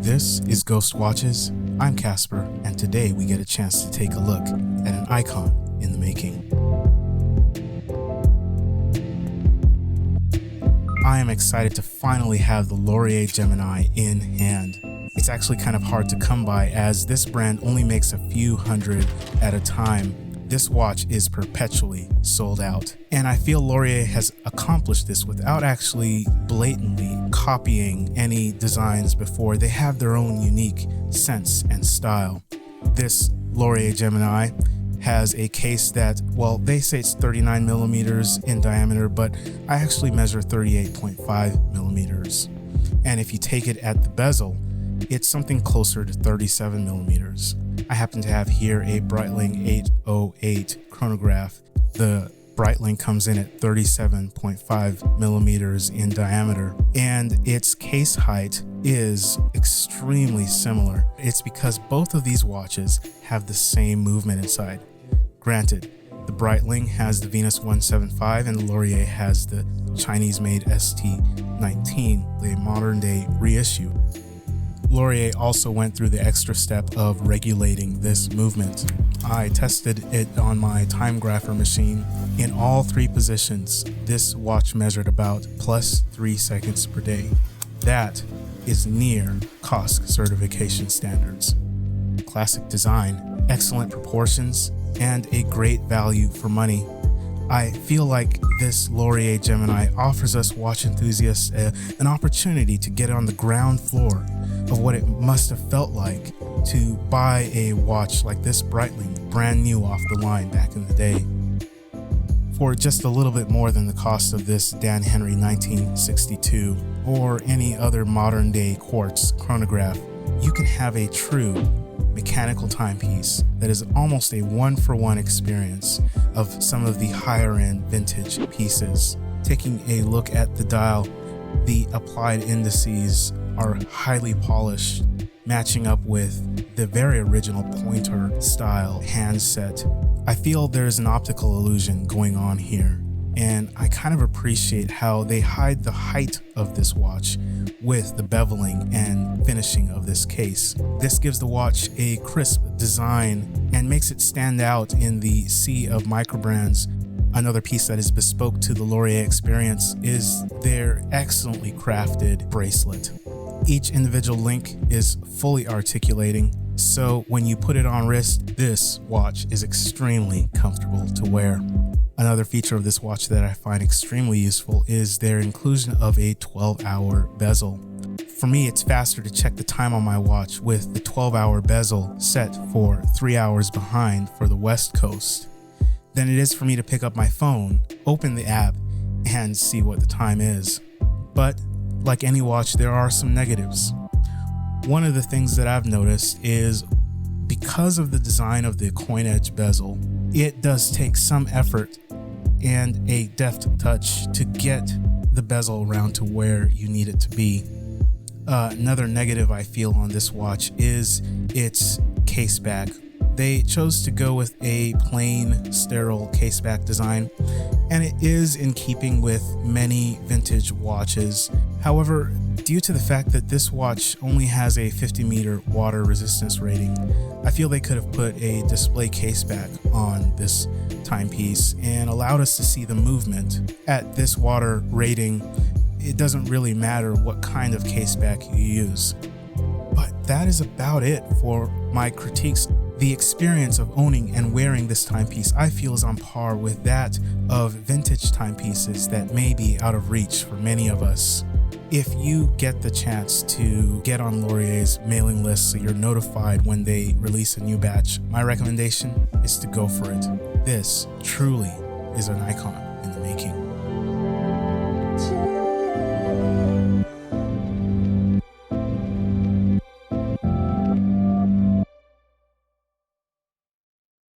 This is Ghost Watches. I'm Casper, and today we get a chance to take a look at an icon in the making. I am excited to finally have the Lorier Gemini in hand. It's actually kind of hard to come by as this brand only makes a few hundred at a time. This watch is perpetually sold out. And I feel Lorier has accomplished this without actually blatantly copying any designs before. They have their own unique sense and style. This Lorier Gemini has a case that, well, they say it's 39 millimeters in diameter, but I actually measure 38.5 millimeters. And if you take it at the bezel, it's something closer to 37 millimeters. I happen to have here a Breitling 808 chronograph. The Breitling comes in at 37.5 millimeters in diameter, and its case height is extremely similar. It's because both of these watches have the same movement inside. Granted, the Breitling has the Venus 175 and the Lorier has the Chinese-made ST19, the modern-day reissue. Lorier also went through the extra step of regulating this movement. I tested it on my time grapher machine. In all three positions, this watch measured about plus 3 seconds per day. That is near COSC certification standards. Classic design, excellent proportions, and a great value for money. I feel like this Lorier Gemini offers us watch enthusiasts an opportunity to get on the ground floor of what it must have felt like to buy a watch like this Breitling, brand new off the line back in the day. For just a little bit more than the cost of this Dan Henry 1962 or any other modern day quartz chronograph, you can have a true mechanical timepiece that is almost a one-for-one experience of some of the higher-end vintage pieces. Taking a look at the dial, the applied indices are highly polished, matching up with the very original pointer style handset. I feel there's an optical illusion going on here, and I kind of appreciate how they hide the height of this watch with the beveling and finishing of this case. This gives the watch a crisp design and makes it stand out in the sea of Microbrands. Another piece that is bespoke to the Lorier experience is their excellently crafted bracelet. Each individual link is fully articulating, so when you put it on wrist, this watch is extremely comfortable to wear. Another feature of this watch that I find extremely useful is their inclusion of a 12-hour bezel. For me, it's faster to check the time on my watch with the 12-hour bezel set for 3 hours behind for the West Coast than it is for me to pick up my phone, open the app, and see what the time is. But like any watch, there are some negatives. One of the things that I've noticed is because of the design of the coin edge bezel, it does take some effort and a deft touch to get the bezel around to where you need it to be. Another negative I feel on this watch is its case back. They chose to go with a plain, sterile case back design, and it is in keeping with many vintage watches. However, due to the fact that this watch only has a 50-meter water resistance rating, I feel they could have put a display case back on this timepiece and allowed us to see the movement. At this water rating, it doesn't really matter what kind of case back you use. But that is about it for my critiques. The experience of owning and wearing this timepiece I feel is on par with that of vintage timepieces that may be out of reach for many of us. If you get the chance to get on Lorier's mailing list so you're notified when they release a new batch, my recommendation is to go for it. This truly is an icon in the making.